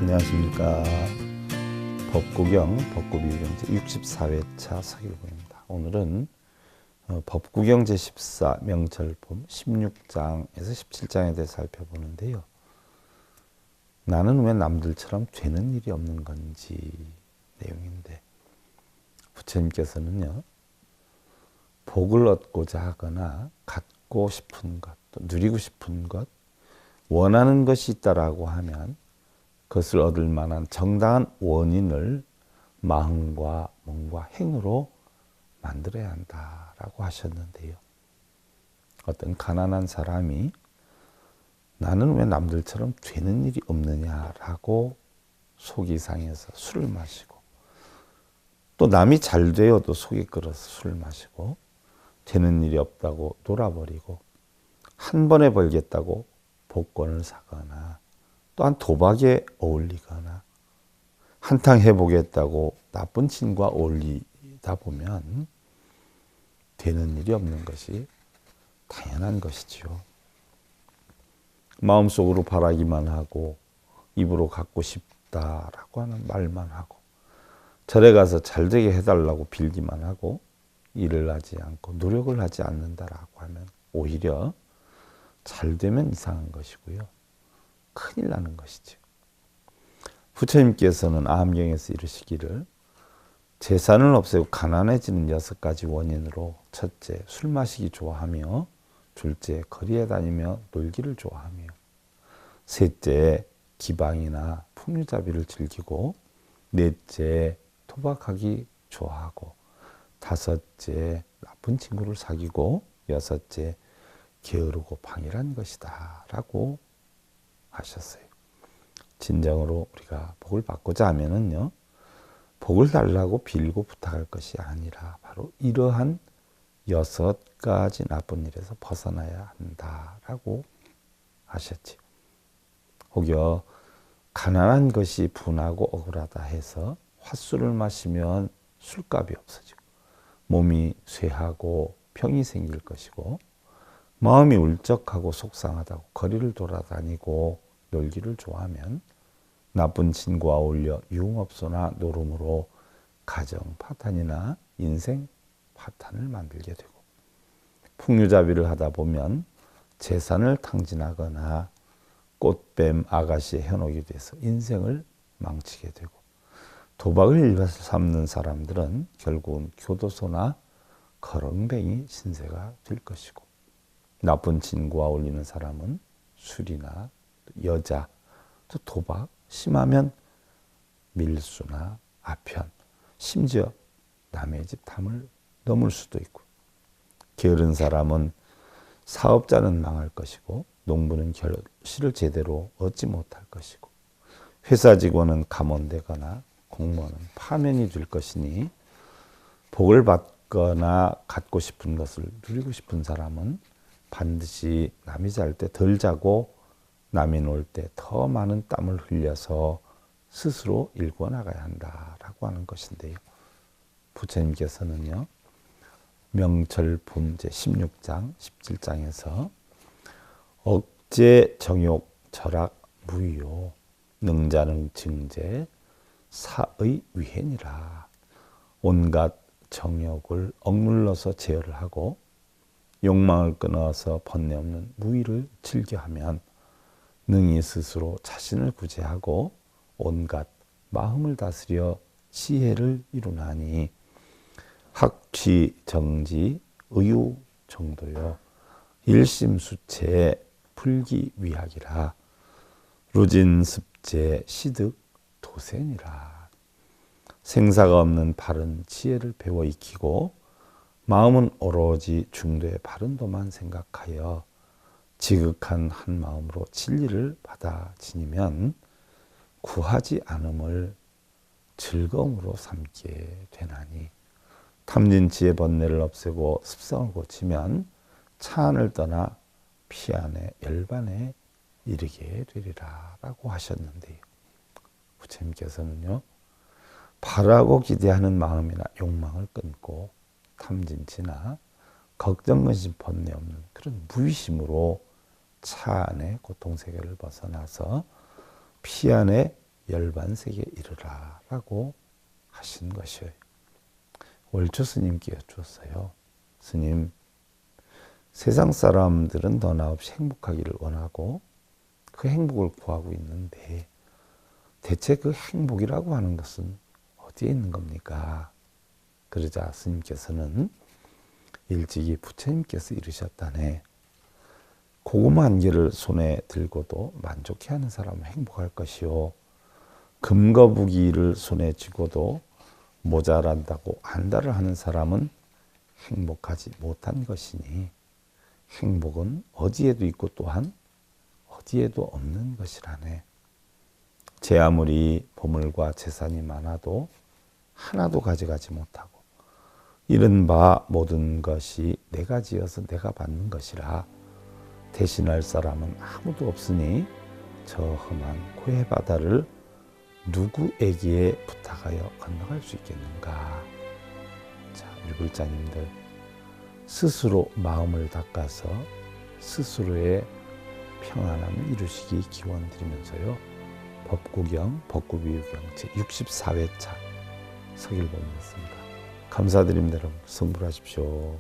안녕하십니까. 법구경, 법구비경 제64회차 서기구입니다. 오늘은 법구경 제14 명철품 16장에서 17장에 대해 살펴보는데요. 나는 왜 남들처럼 되는 일이 없는 건지 내용인데, 부처님께서는요, 복을 얻고자 하거나 갖고 싶은 것, 또 누리고 싶은 것, 원하는 것이 있다라고 하면 그것을 얻을 만한 정당한 원인을 마음과 몸과 행으로 만들어야 한다라고 하셨는데요. 어떤 가난한 사람이 나는 왜 남들처럼 되는 일이 없느냐라고 속이 상해서 술을 마시고, 또 남이 잘 되어도 속이 끓어서 술을 마시고, 되는 일이 없다고 놀아버리고, 한 번에 벌겠다고 복권을 사거나, 또한 도박에 어울리거나, 한탕 해보겠다고 나쁜 친구와 어울리다 보면 되는 일이 없는 것이 당연한 것이지요. 마음속으로 바라기만 하고 입으로 갖고 싶다라고 하는 말만 하고, 절에 가서 잘 되게 해달라고 빌기만 하고 일을 하지 않고 노력을 하지 않는다라고 하면 오히려 잘 되면 이상한 것이고요, 큰일 나는 것이죠. 부처님께서는 아함경에서 이르시기를 재산을 없애고 가난해지는 6가지 원인으로, 첫째, 술 마시기 좋아하며, 둘째, 거리에 다니며 놀기를 좋아하며, 셋째, 기방이나 풍류잡이를 즐기고, 넷째, 토박하기 좋아하고, 다섯째, 나쁜 친구를 사귀고, 여섯째, 게으르고 방일한 것이다 라고 하셨어요. 진정으로 우리가 복을 받고자 하면은요, 복을 달라고 빌고 부탁할 것이 아니라 바로 이러한 6가지 나쁜 일에서 벗어나야 한다라고 하셨지. 혹여 가난한 것이 분하고 억울하다 해서 팥술을 마시면 술값이 없어지고 몸이 쇠하고 병이 생길 것이고, 마음이 울적하고 속상하다고 거리를 돌아다니고 놀기를 좋아하면 나쁜 친구와 어울려 유흥업소나 노름으로 가정 파탄이나 인생 파탄을 만들게 되고, 풍류잡이를 하다 보면 재산을 탕진하거나 꽃뱀 아가씨의 현혹이 돼서 인생을 망치게 되고, 도박을 일과를 삼는 사람들은 결국은 교도소나 거렁뱅이 신세가 될 것이고, 나쁜 친구와 어울리는 사람은 술이나 여자, 또 도박, 심하면 밀수나 아편, 심지어 남의 집 담을 넘을 수도 있고, 게으른 사람은 사업자는 망할 것이고, 농부는 결실을 제대로 얻지 못할 것이고, 회사 직원은 감원되거나 공무원은 파면이 될 것이니, 복을 받거나 갖고 싶은 것을 누리고 싶은 사람은 반드시 남이 잘 때 덜 자고 남이 놀 때 더 많은 땀을 흘려서 스스로 일궈 나가야 한다라고 하는 것인데요. 부처님께서는요, 명철품 제16장, 17장에서 억제, 정욕, 절악, 무효, 능자능 증제, 사의 위해니라. 온갖 정욕을 억눌러서 제어를 하고 욕망을 끊어서 번뇌 없는 무의를 즐겨하면 능히 스스로 자신을 구제하고 온갖 마음을 다스려 지혜를 이루나니, 학취 정지 의유 정도요 일심수체 불기위학이라. 루진습제 시득 도생이라. 생사가 없는 바른 지혜를 배워 익히고 마음은 오로지 중도의 바른 도만 생각하여 지극한 한 마음으로 진리를 받아 지니면 구하지 않음을 즐거움으로 삼게 되나니, 탐진치의 번뇌를 없애고 습성을 고치면 차안을 떠나 피안의 열반에 이르게 되리라 라고 하셨는데요. 부처님께서는요, 바라고 기대하는 마음이나 욕망을 끊고 탐진치나 걱정, 근심, 번뇌 없는 그런 무의심으로 차 안의 고통세계를 벗어나서 피 안의 열반세계 이르라 라고 하신 것이에요. 월초 스님께 여쭈었어요. 스님, 세상 사람들은 너나 없이 행복하기를 원하고 그 행복을 구하고 있는데 대체 그 행복이라고 하는 것은 어디에 있는 겁니까? 그러자 스님께서는 일찍이 부처님께서 이르셨다네. 고구마 한 개를 손에 들고도 만족해하는 사람은 행복할 것이요. 금거부기를 손에 쥐고도 모자란다고 안달을 하는 사람은 행복하지 못한 것이니 행복은 어디에도 있고 또한 어디에도 없는 것이라네. 제 아무리 보물과 재산이 많아도 하나도 가져가지 못하고 이른 바 모든 것이 내가 지어서 내가 받는 것이라 대신할 사람은 아무도 없으니 저 험한 고해 바다를 누구에게 부탁하여 건너갈 수 있겠는가. 자, 일불자님들 스스로 마음을 닦아서 스스로의 평안함을 이루시기 기원드리면서요. 법구경, 법구비유경 제64회차 서길범이었습니다. 감사드립니다. 여러분. 성불하십시오.